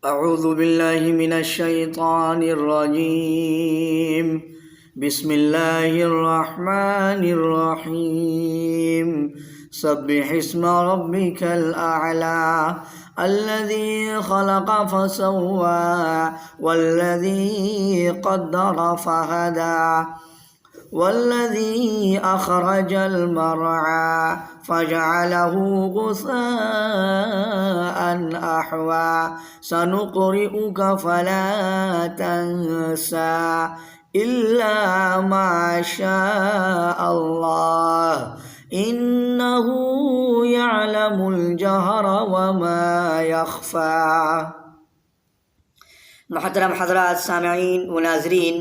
أعوذ بالله من الشيطان الرجيم. بسم الله الرحمن الرحيم. سبح اسم ربك الأعلى الذي خلق فسوى والذي قدر فهدى والذي أخرج المرعى فجعله غثاء أحوى سنقرئك فلا تنسى إلا ما شاء الله إنه يعلم الجهر وما يخفى. محترم حضرات، سامعین و ناظرین،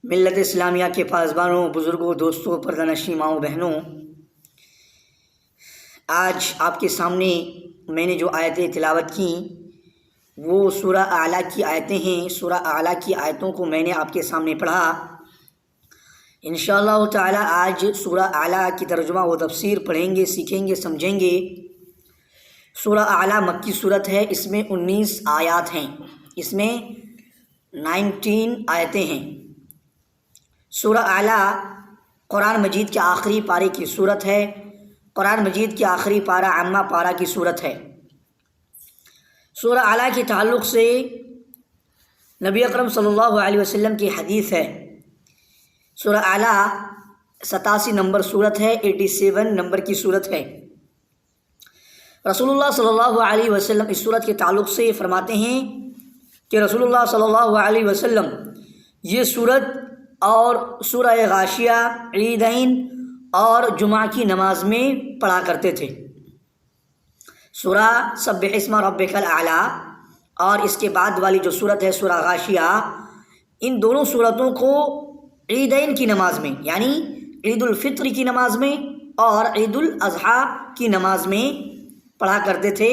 ملت اسلامیہ کے پاسبانوں، بزرگوں، دوستوں، پردہ نشین ماؤں بہنوں، آج آپ کے سامنے میں نے جو آیتیں تلاوت کیں وہ سورہ اعلیٰ کی آیتیں ہیں. سورہ اعلیٰ کی آیتوں کو میں نے آپ کے سامنے پڑھا. انشاءاللہ تعالی آج سورہ اعلیٰ کی ترجمہ و تفسیر پڑھیں گے، سیکھیں گے، سمجھیں گے. سورہ اعلیٰ مکی صورت ہے. اس میں 19 آیات ہیں، اس میں 19 آیتیں ہیں. سورہ اعلیٰ قرآن مجید کے آخری پارے کی صورت ہے. قرآن مجید کے آخری پارہ عامہ پارہ کی صورت ہے. سورہ اعلیٰ کے تعلق سے نبی اکرم صلی اللہ علیہ وسلم کی حدیث ہے. سورہ اعلیٰ 87 نمبر صورت ہے، 87 نمبر کی صورت ہے. رسول اللہ صلی اللہ علیہ وسلم اس صورت کے تعلق سے فرماتے ہیں کہ رسول اللہ صلی اللہ علیہ وسلم یہ صورت اور سورہ غاشیہ عیدین اور جمعہ کی نماز میں پڑھا کرتے تھے. سورہ سبح اسم ربک الاعلیٰ اور اس کے بعد والی جو صورت ہے سورہ غاشیہ، ان دونوں صورتوں کو عیدین کی نماز میں، یعنی عید الفطر کی نماز میں اور عید الاضحیٰ کی نماز میں پڑھا کرتے تھے.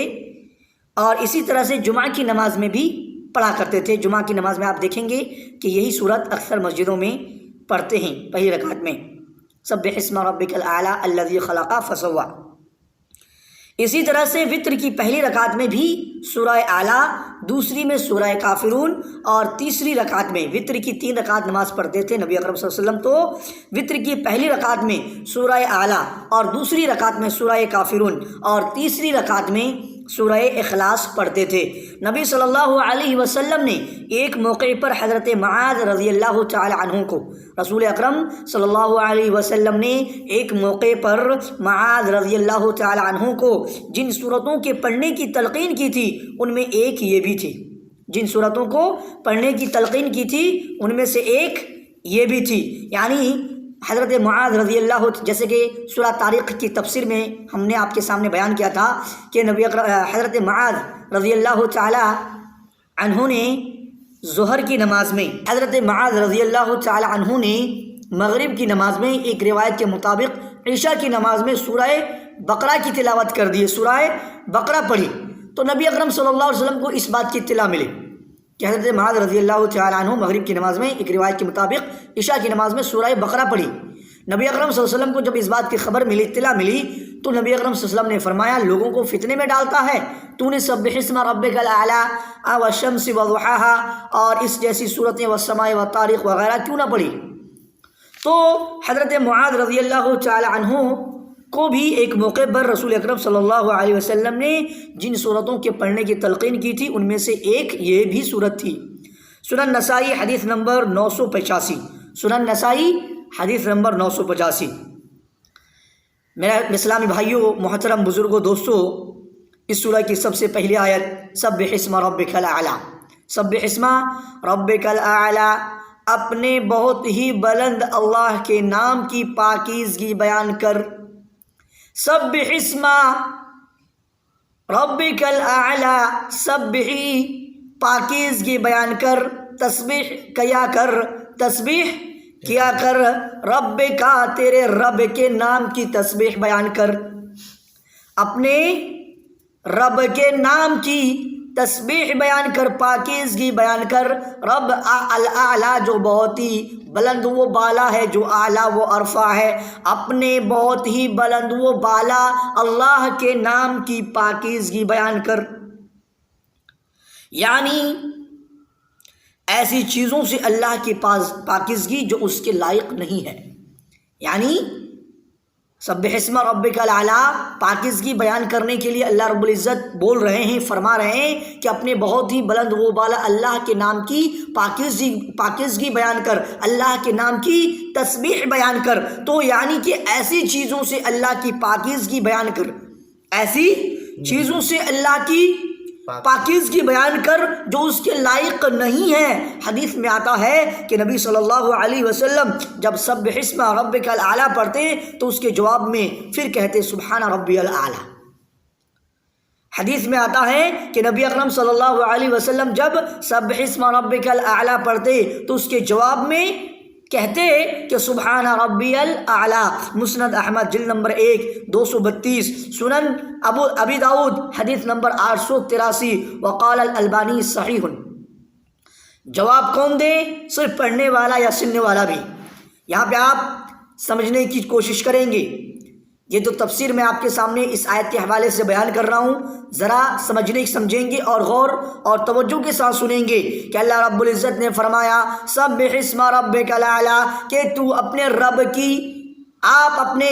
اور اسی طرح سے جمعہ کی نماز میں بھی پڑھا کرتے تھے. جمعہ کی نماز میں آپ دیکھیں گے کہ یہی صورت اکثر مسجدوں میں پڑھتے ہیں پہلی رکعت میں، سبح اسم ربک الاعلیٰ الذی خلق فسوی. اسی طرح سے وطر کی پہلی رکعت میں بھی سورہ اعلیٰ، دوسری میں سورہ کافرون اور تیسری رکعت میں، وطر کی 3 رکعت نماز پڑھتے تھے نبی اکرم صلی اللہ علیہ وسلم، تو وطر کی پہلی رکعت میں سورہ اعلیٰ اور دوسری رکعت میں سورہ کافرون اور تیسری رکعت میں سورہ اخلاص پڑھتے تھے. نبی صلی اللہ علیہ وسلم نے ایک موقع پر حضرت معاذ رضی اللہ تعالی عنہ کو، رسول اکرم صلی اللہ علیہ وسلم نے ایک موقع پر معاذ رضی اللہ تعالی عنہ کو جن صورتوں کے پڑھنے کی تلقین کی تھی ان میں ایک یہ بھی تھی. جن صورتوں کو پڑھنے کی تلقین کی تھی ان میں سے ایک یہ بھی تھی. یعنی حضرت معاذ رضی اللہ، جیسے کہ سورہ طارق کی تفسیر میں ہم نے آپ کے سامنے بیان کیا تھا کہ حضرت معاذ رضی اللہ تعالی عنہ نے ظہر کی نماز میں، حضرت معاذ رضی اللہ تعالی عنہ نے مغرب کی نماز میں، ایک روایت کے مطابق عشاء کی نماز میں سورہ بقرہ کی تلاوت کر دی، سورہ بقرہ پڑھی. تو نبی اکرم صلی اللہ علیہ وسلم کو اس بات کی اطلاع ملی کہ حضرت معاذ رضی اللہ تعالی عنہ مغرب کی نماز میں، ایک روایت کے مطابق عشاء کی نماز میں سورہ بقرہ پڑھی. نبی اکرم صلی اللہ علیہ وسلم کو جب اس بات کی خبر ملی، اطلاع ملی، تو نبی اکرم صلی اللہ علیہ وسلم نے فرمایا لوگوں کو فتنے میں ڈالتا ہے، تو نے سبح اسم ربک الاعلیٰ والشمس وضحاها اور اس جیسی صورتیں والسماء والطارق وغیرہ کیوں نہ پڑھی. تو حضرت معاذ رضی اللہ تعالی عنہ کو بھی ایک موقع پر رسول اکرم صلی اللہ علیہ وسلم نے جن صورتوں کے پڑھنے کی تلقین کی تھی ان میں سے ایک یہ بھی صورت تھی. سنن نسائی حدیث نمبر 985، سنن نسائی حدیث نمبر 985. میرا اسلامی بھائیوں، محترم بزرگوں، دوستوں، اس سورہ کی سب سے پہلی آیت سبح اسم ربک الاعلیٰ، سبح اسم ربک الاعلیٰ، اپنے بہت ہی بلند اللہ کے نام کی پاکیزگی بیان کر. سبح اسم ربک الاعلیٰ، سبحی پاکیزگی بیان کر، تسبیح کیا کر، تسبیح کیا کر، رب کا، تیرے رب کے نام کی تسبیح بیان کر، اپنے رب کے نام کی تسبیح بیان کر، پاکیزگی بیان کر. رب الاعلیٰ جو بہت ہی بلند و بالا ہے، جو اعلیٰ و عرفہ ہے، اپنے بہت ہی بلند و بالا اللہ کے نام کی پاکیزگی بیان کر. یعنی ایسی چیزوں سے اللہ کی پاکیزگی جو اس کے لائق نہیں ہے. یعنی سبح اسم ربک الاعلیٰ پاکیزگی بیان کرنے کے لیے اللہ رب العزت بول رہے ہیں، فرما رہے ہیں کہ اپنے بہت ہی بلند و بالا اللہ کے نام کی پاکیزگی بیان کر، اللہ کے نام کی تسبیح بیان کر. تو یعنی کہ ایسی چیزوں سے اللہ کی پاکیزگی بیان کر، ایسی چیزوں سے اللہ کی پاکیزگی بیان کر جو اس کے لائق نہیں ہے. حدیث میں آتا ہے کہ نبی صلی اللہ علیہ وسلم جب سبح اسم ربک الاعلیٰ پڑھتے تو اس کے جواب میں پھر کہتے سبحان ربی الاعلیٰ. حدیث میں آتا ہے کہ نبی اکرم صلی اللہ علیہ وسلم جب سبح اسم ربک الاعلیٰ پڑھتے تو اس کے جواب میں کہتے کہ سبحان ربی الاعلیٰ. مسند احمد جلد نمبر 1 232، سنن ابی داؤد حدیث نمبر 883، وقال الالبانی صحیح. جواب کون دے؟ صرف پڑھنے والا یا سننے والا بھی؟ یہاں پہ آپ سمجھنے کی کوشش کریں گے. یہ تو تفسیر میں آپ کے سامنے اس آیت کے حوالے سے بیان کر رہا ہوں، ذرا سمجھیں گے اور غور اور توجہ کے ساتھ سنیں گے کہ اللہ رب العزت نے فرمایا سبح اسم ربک الاعلیٰ کہ تو اپنے رب کی، آپ اپنے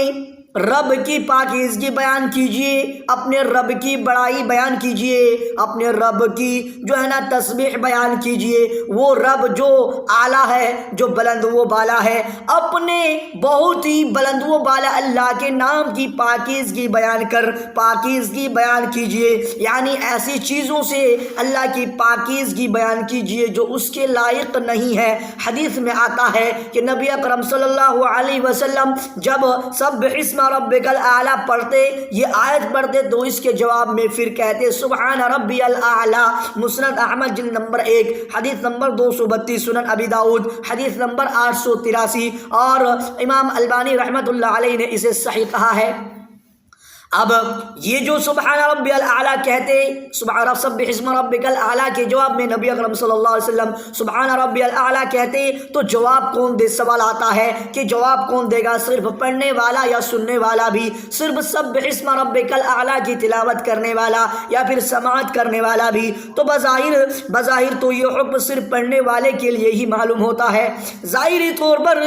رب کی پاکیزگی بیان کیجئے، اپنے رب کی بڑائی بیان کیجئے، اپنے رب کی جو ہے نا تسبیح بیان کیجئے. وہ رب جو اعلیٰ ہے، جو بلند و بالا ہے، اپنے بہت ہی بلند و بالا اللہ کے نام کی پاکیزگی بیان کر، پاکیزگی بیان کیجئے. یعنی ایسی چیزوں سے اللہ کی پاکیزگی بیان کیجئے جو اس کے لائق نہیں ہے. حدیث میں آتا ہے کہ نبی اکرم صلی اللہ علیہ وسلم جب سبح اسم ربک الاعلیٰ پڑھتے، یہ آیت پڑھتے تو اس کے جواب میں پھر کہتے سبحان ربی الاعلیٰ. مسند احمد جلد نمبر 1 حدیث نمبر 232، سنن ابی داؤد حدیث نمبر 883، اور امام البانی رحمۃ اللہ علیہ نے اسے صحیح کہا ہے. اب یہ جو سبحان ربی الاعلیٰ کہتے، سبح اسم ربک الاعلیٰ کے جواب میں نبی اکرم صلی اللہ علیہ وسلم سبحان ربی الاعلیٰ کہتے تو جواب کون دے؟ سوال آتا ہے کہ جواب کون دے گا؟ صرف پڑھنے والا یا سننے والا بھی؟ صرف سبح اسم ربک الاعلیٰ کی تلاوت کرنے والا یا پھر سماعت کرنے والا بھی؟ تو بظاہر تو یہ حکم صرف پڑھنے والے کے لیے ہی معلوم ہوتا ہے. ظاہری طور پر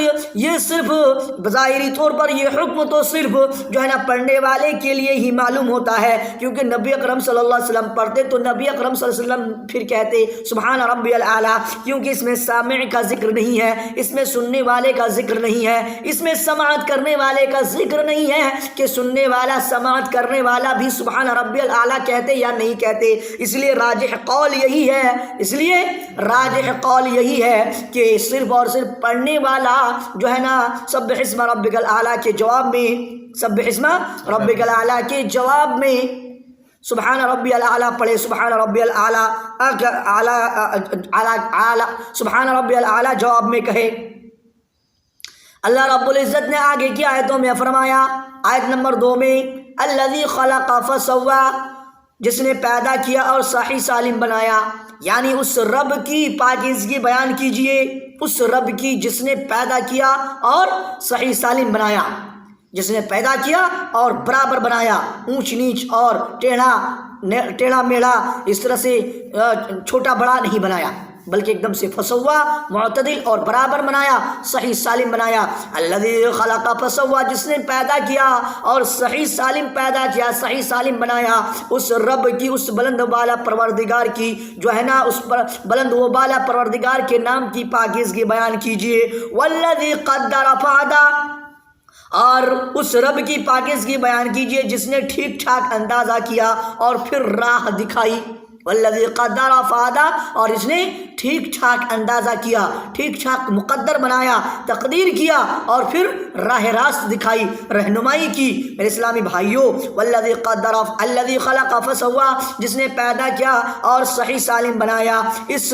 یہ حکم تو صرف جو ہے نا پڑھنے والے کے لیے ہی معلوم ہوتا ہے، کیونکہ نبی اکرم صلی اللہ علیہ وسلم پڑھتے تو نبی اکرم صلی اللہ علیہ وسلم پھر کہتے سبحان ربی الاعلیٰ، کیونکہ اس میں سامع کا ذکر نہیں ہے، اس میں سننے والے کا ذکر نہیں ہے، اس میں سماعت کرنے والے کا ذکر نہیں ہے کہ سننے والا سماعت کرنے والا بھی سبحان ربی الاعلیٰ کہتے یا نہیں کہتے. اس لیے راجح قول یہی ہے کہ صرف اور صرف پڑھنے والا جو ہے نا سبح اسم ربک الاعلیٰ کے جواب میں، سبح اسم ربک الاعلیٰ کے جواب میں سبحان ربی الاعلیٰ پڑھے، سبحان ربی الاعلیٰ سبحان ربی الاعلیٰ جواب میں کہے. اللہ رب العزت نے آگے کی آیتوں میں فرمایا، آیت نمبر 2 میں الذی خلق فسوی، جس نے پیدا کیا اور صحیح سالم بنایا. یعنی اس رب کی پاکیزگی بیان کیجئے، اس رب کی جس نے پیدا کیا اور صحیح سالم بنایا، جس نے پیدا کیا اور برابر بنایا، اونچ نیچ اور ٹیڑھا میڑھا اس طرح سے چھوٹا بڑا نہیں بنایا، بلکہ ایک دم سے فسوا، معتدل اور برابر بنایا، صحیح سالم بنایا. الذی خلق فسوا، جس نے پیدا کیا اور صحیح سالم پیدا کیا، صحیح سالم بنایا. اس رب کی، اس بلند و بالا پروردگار کی جو ہے نا، اس بلند و بالا پروردگار کے نام کی پاکیزگی بیان کیجئے. والذی قدر فہدی، اور اس رب کی پاکیزگی بیان کیجئے جس نے ٹھیک ٹھاک اندازہ کیا اور پھر راہ دکھائی. والذی قدر فہدی، اور اس نے ٹھیک ٹھاک اندازہ کیا، ٹھیک ٹھاک مقدر بنایا، تقدیر کیا اور پھر راہ راست دکھائی، رہنمائی کی. میرے اسلامی بھائیوں، والذی قدر الذی خلق فسوی، جس نے پیدا کیا اور صحیح سالم بنایا. اس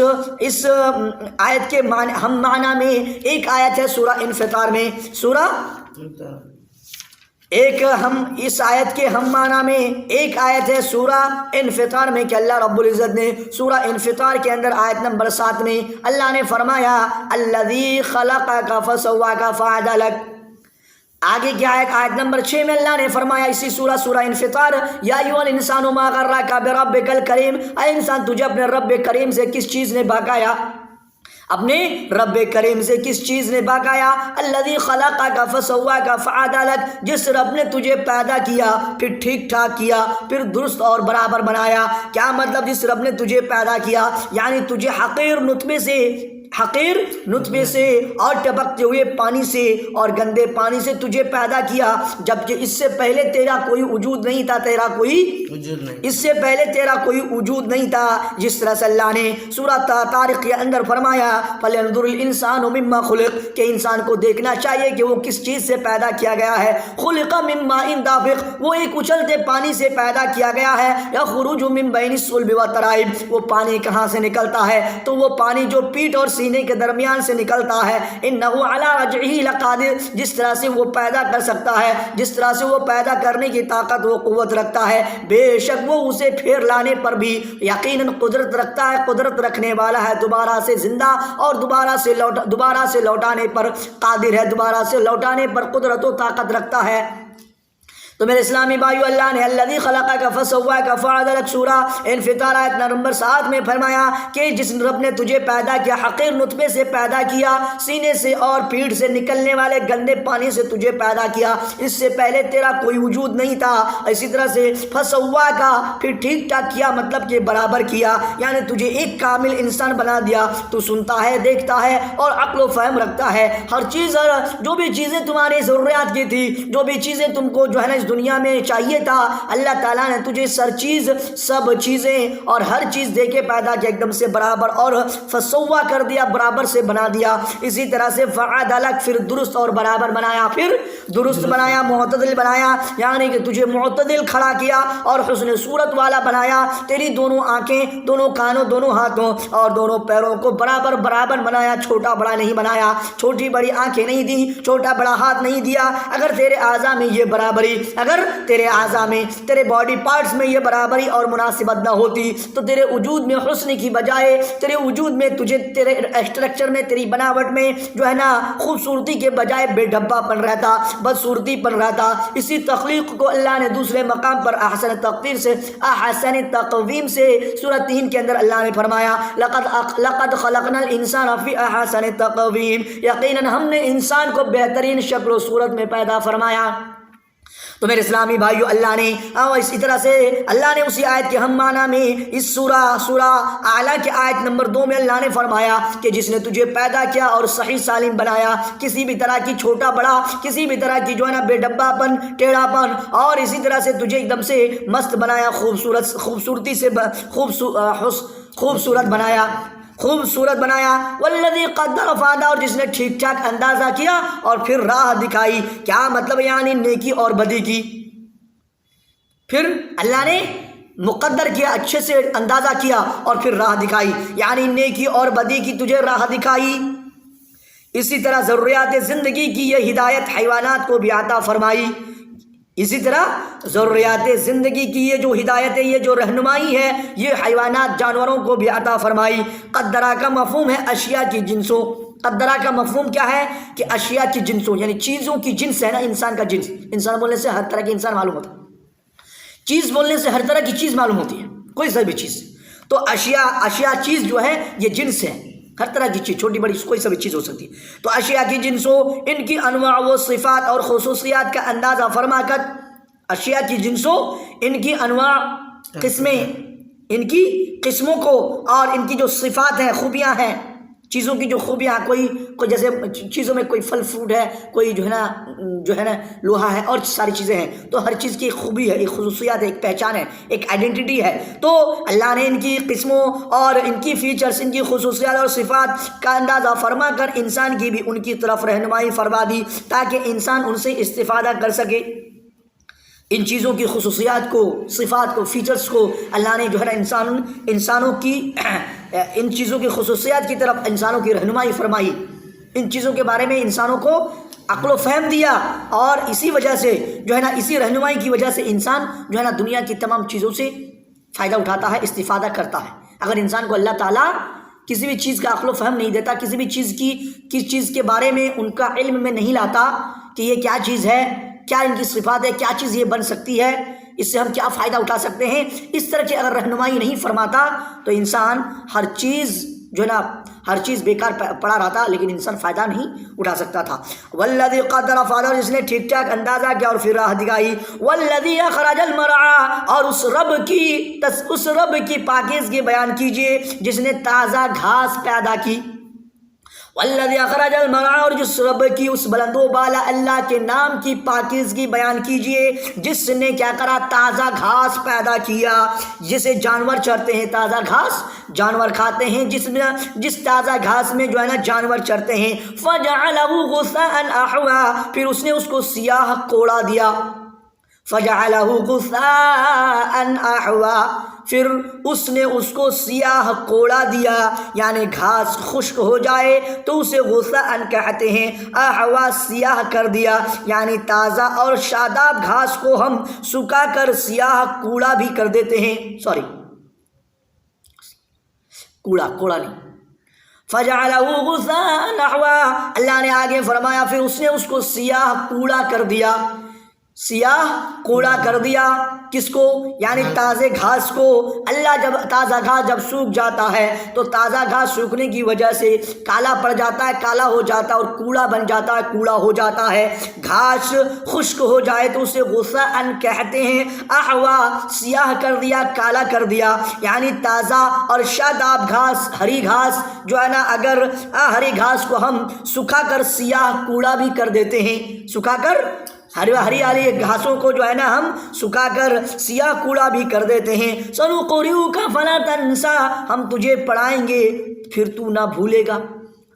آیت کے ہم معنی میں ایک آیت ہے سورہ انفطار میں، اس آیت کے ہم معنی میں ایک آیت ہے سورہ انفطار میں کہ اللہ رب العزت نے سورہ انفطار کے اندر آیت نمبر 7 میں اللہ نے فرمایا الذی خلقک فسواک فعدلک، آگے کیا ہے؟ آیت نمبر 6 میں اللہ نے فرمایا اسی سورہ انفطار، یا ایھا الانسان ما غرک بربک الکریم، اے انسان تجھے اپنے رب کریم سے کس چیز نے بہکایا، اپنے رب کریم سے کس چیز نے بہکایا؟ الذی خلقک فسواک فعدلک، جس رب نے تجھے پیدا کیا پھر ٹھیک ٹھاک کیا پھر درست اور برابر بنایا۔ کیا مطلب جس رب نے تجھے پیدا کیا؟ یعنی تجھے حقیر نطفے سے اور ٹپکتے ہوئے پانی سے اور گندے پانی سے تجھے پیدا کیا، جبکہ اس سے پہلے تیرا کوئی وجود نہیں تھا، اس سے پہلے تیرا کوئی وجود نہیں تھا۔ جس طرح سے اللہ نے سورہ طارق کے اندر فرمایا فَلْيَنْظُرِ الْإِنسَانُ مِمَّا خُلِقَ، کہ انسان کو دیکھنا چاہیے کہ وہ کس چیز سے پیدا کیا گیا ہے۔ خُلِقَ مِن مَاءٍ دَافِقٍ، وہ ایک اچھلتے پانی سے پیدا کیا گیا ہے۔ يَخْرُجُ مِن بَيْنِ الصُّلْبِ وَالتَّرَائِبِ، وہ پانی کہاں سے نکلتا ہے؟ تو وہ پانی جو پیٹھ اور سینے کے درمیان سے نکلتا ہے۔ انہ علی رجعہ لقادر، جس طرح سے وہ پیدا کر سکتا ہے، جس طرح سے وہ پیدا کرنے کی طاقت و قوت رکھتا ہے، بے شک وہ اسے پھر لانے پر بھی یقیناً قدرت رکھتا ہے، قدرت رکھنے والا ہے، دوبارہ سے زندہ اور دوبارہ سے لوٹانے پر قادر ہے، دوبارہ سے لوٹانے پر قدرت و طاقت رکھتا ہے۔ تو میرے اسلامی بھائیو، اللہ نے الذی خلقک فسواک فعدلک سورہ انفطار آیت نمبر 7 میں فرمایا کہ جس رب نے تجھے پیدا کیا، حقیر نطفے سے پیدا کیا، سینے سے اور پیٹھ سے نکلنے والے گندے پانی سے تجھے پیدا کیا، اس سے پہلے تیرا کوئی وجود نہیں تھا۔ اسی طرح سے فسواک، پھر ٹھیک ٹھاک کیا مطلب کہ برابر کیا، یعنی تجھے ایک کامل انسان بنا دیا۔ تو سنتا ہے، دیکھتا ہے اور عقل و فہم رکھتا ہے، ہر چیز، جو بھی چیزیں تمہاری ضروریات کی تھی، جو بھی چیزیں تم کو جو ہے نا دنیا میں چاہیے تھا، اللہ تعالیٰ نے تجھے سب چیزیں اور ہر چیز دے کے پیدا کیا، ایک دم سے برابر اور فسوا کر دیا، برابر سے بنا دیا۔ اسی طرح سے فعدلک، پھر درست اور برابر بنایا، پھر درست بنایا، معتدل بنایا، یعنی کہ تجھے معتدل کھڑا کیا اور حسن صورت والا بنایا۔ تیری دونوں آنکھیں، دونوں کانوں، دونوں ہاتھوں اور دونوں پیروں کو برابر بنایا، چھوٹا بڑا نہیں بنایا، چھوٹی بڑی آنکھیں نہیں دی، چھوٹا بڑا ہاتھ نہیں دیا۔ اگر تیرے اعضاء میں یہ برابری، اگر تیرے اعضاء میں، تیرے باڈی پارٹس میں یہ برابری اور مناسبت نہ ہوتی تو تیرے وجود میں حسن کی بجائے، تیرے وجود میں تیرے اسٹرکچر میں، تیری بناوٹ میں جو ہے نا خوبصورتی کے بجائے بے ڈھبا پن رہتا، بدصورتی پن رہتا۔ اسی تخلیق کو اللہ نے دوسرے مقام پر احسن تقویم سے سورہ 3 کے اندر اللہ نے فرمایا لقد خلقنا الانسان فی احسن تقویم، یقیناً ہم نے انسان کو بہترین شکل و صورت میں پیدا فرمایا۔ تو میرے اسلامی بھائیو، اللہ نے اسی طرح سے اللہ نے اسی آیت کے ہم معنی میں اس سورہ اعلیٰ کے آیت نمبر 2 میں اللہ نے فرمایا کہ جس نے تجھے پیدا کیا اور صحیح سالم بنایا، کسی بھی طرح کی چھوٹا بڑا، کسی بھی طرح کی جو ہے نا بے ڈبا پن، ٹیڑھا پن، اور اسی طرح سے تجھے ایک دم سے مست بنایا، خوبصورتی سے خوبصورت بنایا۔ والذی قدر فہدی، اور جس نے ٹھیک ٹھاک اندازہ کیا اور پھر راہ دکھائی۔ کیا مطلب؟ یعنی نیکی اور بدی کی، پھر اللہ نے مقدر کیا، اچھے سے اندازہ کیا اور پھر راہ دکھائی، یعنی نیکی اور بدی کی تجھے راہ دکھائی۔ اسی طرح ضروریات زندگی کی یہ ہدایت حیوانات کو بھی عطا فرمائی، اسی طرح ضروریات زندگی کی یہ جو ہدایت ہے، یہ جو رہنمائی ہے، یہ حیوانات، جانوروں کو بھی عطا فرمائی۔ قدرہ کا مفہوم ہے اشیاء کی جنسوں۔ قدرہ کا مفہوم کیا ہے؟ کہ اشیاء کی جنسوں، یعنی چیزوں کی جنس ہے نا، انسان کا جنس۔ انسان بولنے سے ہر طرح کی انسان معلوم ہوتا ہے، چیز بولنے سے ہر طرح کی چیز معلوم ہوتی ہے، کوئی سا بھی چیز۔ تو اشیاء چیز جو ہے یہ جنس ہے، ہر طرح کی چیز، چھوٹی بڑی کوئی سا بھی چیز ہو سکتی ہے۔ تو اشیاء کی جنسوں، ان کی انواع و صفات اور خصوصیات کا اندازہ فرما کر، اشیاء کی جنسوں، ان کی انواع، قسمیں، ان کی قسموں کو، اور ان کی جو صفات ہیں، خوبیاں ہیں، چیزوں کی جو خوبیاں، کوئی جیسے چیزوں میں کوئی پھل فروٹ ہے، کوئی جو ہے نا لوہا ہے، اور ساری چیزیں ہیں، تو ہر چیز کی ایک خوبی ہے، ایک خصوصیات ہے، ایک پہچان ہے، ایک آئیڈینٹی ہے۔ تو اللہ نے ان کی قسموں اور ان کی فیچرز، ان کی خصوصیات اور صفات کا اندازہ فرما کر انسان کی بھی ان کی طرف رہنمائی فرما دی، تاکہ انسان ان سے استفادہ کر سکے۔ ان چیزوں کی خصوصیات کو، صفات کو، فیچرز کو اللہ نے جو ہے نا انسانوں کی ان چیزوں کی خصوصیات کی طرف انسانوں کی رہنمائی فرمائی، ان چیزوں کے بارے میں انسانوں کو عقل و فہم دیا، اور اسی وجہ سے جو ہے نا، اسی رہنمائی کی وجہ سے انسان جو ہے نا دنیا کی تمام چیزوں سے فائدہ اٹھاتا ہے، استفادہ کرتا ہے۔ اگر انسان کو اللہ تعالیٰ کسی بھی چیز کا عقل و فہم نہیں دیتا، کسی بھی چیز کے بارے میں ان کا علم میں نہیں لاتا، کہ یہ کیا چیز ہے، کیا ان کی صفات ہے، کیا چیز یہ بن سکتی ہے، اس سے ہم کیا فائدہ اٹھا سکتے ہیں. اس طرح کی اگر رہنمائی نہیں فرماتا تو انسان ہر چیز جو ہے نا ہر چیز بیکار پڑا رہتا، لیکن انسان فائدہ نہیں اٹھا سکتا تھا. والذی قدر فہدی، جس نے ٹھیک ٹھاک اندازہ کیا اور پھر راہ دکھائی. والذی اخرج المرعى، اور اس رب کی پاکیزگی بیان کیجئے جس نے تازہ گھاس پیدا کی. والذی اخرج المرعى، اور جس رب کی اس بلند و بالا اللہ کے نام کی پاکیزگی بیان کیجئے جس نے کیا کرا، تازہ گھاس پیدا کیا، جسے جانور چرتے ہیں. تازہ گھاس جانور کھاتے ہیں، جس تازہ گھاس میں جو ہے نا جانور چرتے ہیں. فجعلہ غثاء احوا، پھر اس نے اس کو سیاہ کوڑا دیا. فجعلہ غثاء احوا، پھر اس نے اس کو سیاہ کوڑا دیا، یعنی گھاس خشک ہو جائے تو اسے غثاء کہتے ہیں. احوا سیاہ کر دیا، یعنی تازہ اور شاداب گھاس کو ہم سکھا کر سیاہ کوڑا بھی کر دیتے ہیں. کوڑا نہیں. فجعلہ غثاء احوا، اللہ نے آگے فرمایا پھر اس نے اس کو سیاہ کوڑا کر دیا. سیاہ کوڑا کر دیا کس کو؟ یعنی تازے گھاس کو. تازہ گھاس جب سوکھ جاتا ہے تو تازہ گھاس سوکھنے کی وجہ سے کالا پڑ جاتا ہے، کالا ہو جاتا ہے اور کوڑا بن جاتا ہے، کوڑا ہو جاتا ہے. گھاس خشک ہو جائے تو اسے غثاء کہتے ہیں. احوا سیاہ کر دیا، کالا کر دیا، یعنی تازہ اور شاداب گھاس، ہری گھاس جو ہے نا، اگر ہری گھاس کو ہم سکھا کر سیاہ کوڑا بھی کر دیتے ہیں، سکھا کر ہری والی گھاسوں کو جو ہے نا ہم سکھا کر سیاہ کوڑا بھی کر دیتے ہیں. سنقرئک فلا تنسى، ہم تجھے پڑھائیں گے پھر تو نہ بھولے گا.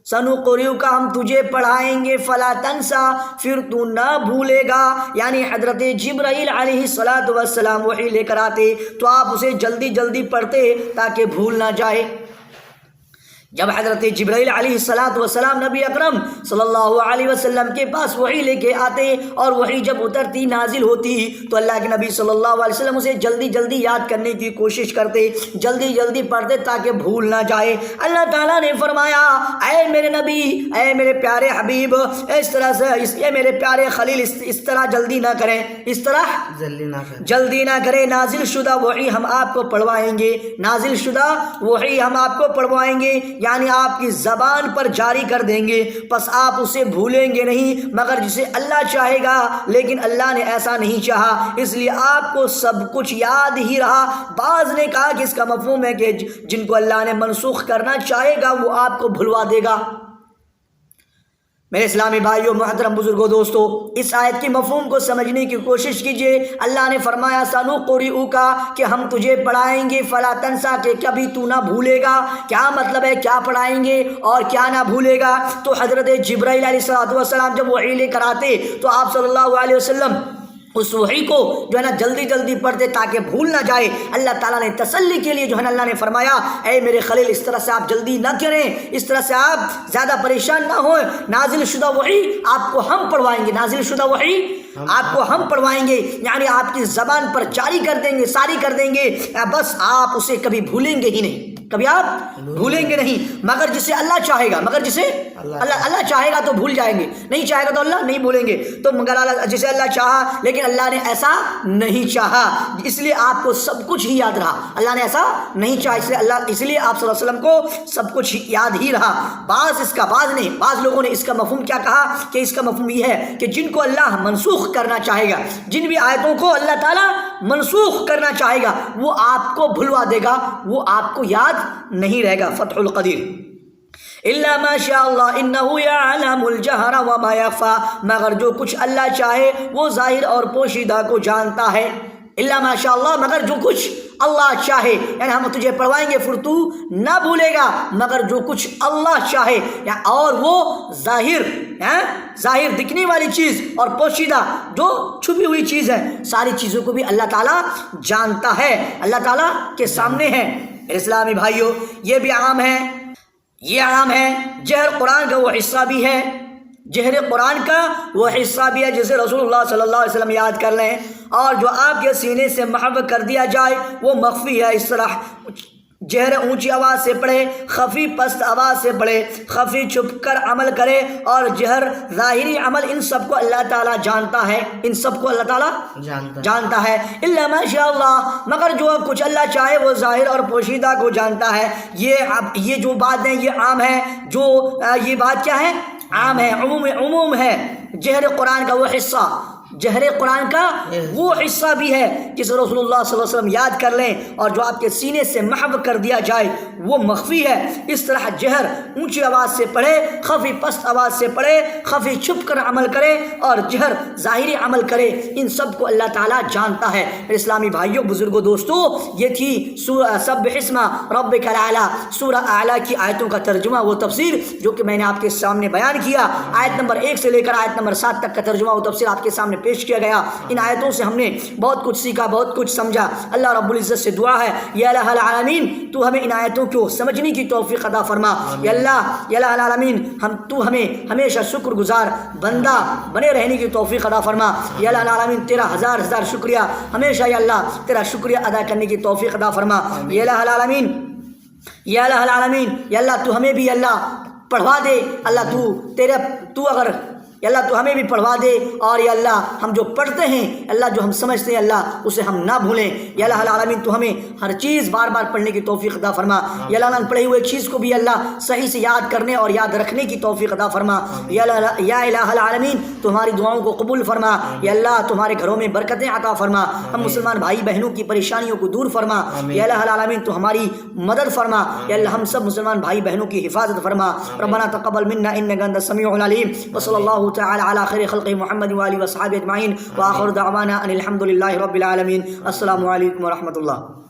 سنقرئک، ہم تجھے پڑھائیں گے، فلا تنسى، پھر تو نہ بھولے گا. یعنی حضرت جبرائیل علیہ السلام وحی لے کر آتے تو آپ اسے جلدی جلدی پڑھتے تاکہ بھول نہ جائے. جب حضرت جبرائیل علیہ السلام نبی اکرم صلی اللہ علیہ وسلم کے پاس وحی لے کے آتے اور وحی جب اترتی، نازل ہوتی، تو اللہ کے نبی صلی اللہ علیہ وسلم اسے جلدی جلدی یاد کرنے کی کوشش کرتے، جلدی جلدی پڑھتے تاکہ بھول نہ جائے. اللہ تعالیٰ نے فرمایا اے میرے نبی، اے میرے پیارے حبیب، اس طرح سے اے میرے پیارے خلیل، اس طرح جلدی نہ کریں، اس طرح جلدی نہ کریں. نازل شدہ وحی ہم آپ کو پڑھوائیں گے، نازل شدہ وحی ہم آپ کو پڑھوائیں گے، یعنی آپ کی زبان پر جاری کر دیں گے، پس آپ اسے بھولیں گے نہیں مگر جسے اللہ چاہے گا. لیکن اللہ نے ایسا نہیں چاہا، اس لیے آپ کو سب کچھ یاد ہی رہا. بعض نے کہا کہ اس کا مفہوم ہے کہ جن کو اللہ نے منسوخ کرنا چاہے گا وہ آپ کو بھلوا دے گا. میرے اسلامی بھائیوں، محترم بزرگوں، دوستو، اس آیت کی مفہوم کو سمجھنے کی کوشش کیجئے. اللہ نے فرمایا سنقرئک، کہ ہم تجھے پڑھائیں گے، فلا تنسى، کہ کبھی تو نہ بھولے گا. کیا مطلب ہے؟ کیا پڑھائیں گے اور کیا نہ بھولے گا؟ تو حضرت جبرائیل علیہ السلام جب وحی لے کر آتے تو آپ صلی اللہ علیہ وسلم اس وحی کو جو ہے نا جلدی جلدی پڑھتے تاکہ بھول نہ جائے. اللہ تعالیٰ نے تسلی کے لیے جو ہے نا اللہ نے فرمایا اے میرے خلیل، اس طرح سے آپ جلدی نہ کریں، اس طرح سے آپ زیادہ پریشان نہ ہوئے. نازل شدہ وحی آپ کو ہم پڑھوائیں گے، نازل شدہ وحی آپ کو ہم پڑھوائیں گے، یعنی آپ کی زبان پر جاری کر دیں گے، ساری کر دیں گے. بس آپ اسے کبھی بھولیں گے ہی نہیں، کبھی آپ بھولیں گے نہیں، مگر جسے اللہ چاہے گا، مگر جسے اللہ چاہے گا تو بھول جائیں گے، نہیں چاہے گا تو اللہ نہیں بھولیں گے. تو مگر جسے اللہ چاہا، لیکن اللہ نے ایسا نہیں چاہا، اس لیے آپ کو سب کچھ ہی یاد رہا. اللہ نے ایسا نہیں چاہا، اس لیے آپ صلی اللہ علیہ وسلم کو سب کچھ یاد ہی رہا. بعض لوگوں نے اس کا مفہوم کیا کہا کہ اس کا مفہوم یہ ہے کہ جن کو اللہ منسوخ کرنا چاہے گا، جن بھی آیتوں کو اللہ تعالیٰ منسوخ کرنا چاہے گا وہ آپ کو بھلوا دے گا، وہ آپ کو یاد نہیں رہے گا. فتح القدیر الا ما شاء اللہ انہ یعلم الجہر وما یخفی، مگر جو کچھ اللہ چاہے وہ ظاہر اور پوشیدہ کو جانتا ہے. الا ما شاء اللہ، مگر جو کچھ اللہ چاہے، یعنی ہم تجھے پڑھوائیں گے پھر تو نہ بھولے گا، مگر جو کچھ اللہ چاہے، اور وہ ظاہر دکھنے والی چیز اور پوشیدہ جو چھپی ہوئی چیز ہے، ساری چیزوں کو بھی اللہ تعالیٰ جانتا ہے، اللہ تعالیٰ کے سامنے ہے. اسلامی بھائیوں، یہ بھی عام ہے، یہ عام ہے. جہر قرآن کا وہ حصہ بھی ہے، جہر قرآن کا وہ حصہ بھی ہے جسے رسول اللہ صلی اللہ علیہ وسلم یاد کر لیں، اور جو آپ کے سینے سے محو کر دیا جائے وہ مخفی ہے. اس طرح جہر اونچی آواز سے پڑھے، خفی پست آواز سے پڑھے، خفی چھپ کر عمل کرے، اور جہر ظاہری عمل، ان سب کو اللہ تعالیٰ جانتا ہے، ان سب کو اللہ تعالیٰ جانتا ہے۔ الا ما شاء اللہ، مگر جو کچھ اللہ چاہے وہ ظاہر اور پوشیدہ کو جانتا ہے۔ یہ جو بات ہے یہ عام ہے، جو یہ بات کیا ہے؟ عام ہے، عموم ہے۔ جہر قرآن کا وہ حصہ، جہر قرآن کا وہ حصہ بھی ہے جسے رسول اللہ صلی اللہ علیہ وسلم یاد کر لیں، اور جو آپ کے سینے سے محو کر دیا جائے وہ مخفی ہے۔ اس طرح جہر اونچی آواز سے پڑھے، خفی پست آواز سے پڑھے، خفی چھپ کر عمل کرے، اور جہر ظاہری عمل کرے، ان سب کو اللہ تعالیٰ جانتا ہے۔ اسلامی بھائیوں، بزرگوں، دوستوں، یہ تھی سورہ سبح اسم ربک الاعلیٰ، سورہ اعلیٰ کی آیتوں کا ترجمہ و تفسیر جو کہ میں نے آپ کے سامنے بیان کیا۔ آیت نمبر 1 سے لے کر آیت نمبر 7 تک کا ترجمہ و تفسیر آپ کے سامنے پیش کیا گیا۔ ان آیتوں سے ہم نے بہت کچھ سیکھا، بہت کچھ سمجھا۔ اللہ رب العزت سے دعا ہے یا الہ العالمین تو ہمیں ان آیتوں کو سمجھنے کی توفیق عطا فرما۔ یا الہ العالمین تو ہمیں ہمیشہ شکر گزار بندہ بنے رہنے کی توفیق عطا فرما۔ یا الہ العالمین تیرا ہزار ہزار شکریہ، ہمیشہ یا اللہ تیرا شکریہ ادا کرنے کی توفیق عطا فرما۔ یا الہ العالمین، یا الہ العالمین، یا اللہ تو ہمیں بھی اللہ پڑھوا دے، اللہ تو اگر یا اللہ تو ہمیں بھی پڑھوا دے، اور یا اللہ ہم جو پڑھتے ہیں، اللہ جو ہم سمجھتے ہیں، اللہ اسے ہم نہ بھولیں۔ یا الہ العالمین تو ہمیں ہر چیز بار بار پڑھنے کی توفیق عطا فرما۔ یا اللہ پڑھے ہوئے چیز کو بھی اللہ صحیح سے یاد کرنے اور یاد رکھنے کی توفیق عطا فرما۔ یا الہ العالمین تو ہماری دعاؤں کو قبول فرما۔ یا اللہ تمہارے گھروں میں برکتیں عطا فرما، ہم مسلمان بھائی بہنوں کی پریشانیوں کو دور فرما۔ یا الہ العالمین تو ہماری مدد فرما۔ یا اللہ ہم سب مسلمان بھائی بہنوں کی حفاظت فرما۔ ربنا تقبل منا انک انت السمیع العلیم، وصلی اللہ تعالی علی خیر خلق محمد وآلہ وصحبہ اجمعین، وآخر دعوانا ان الحمد للہ رب العالمین۔ السلام علیکم ورحمۃ اللہ۔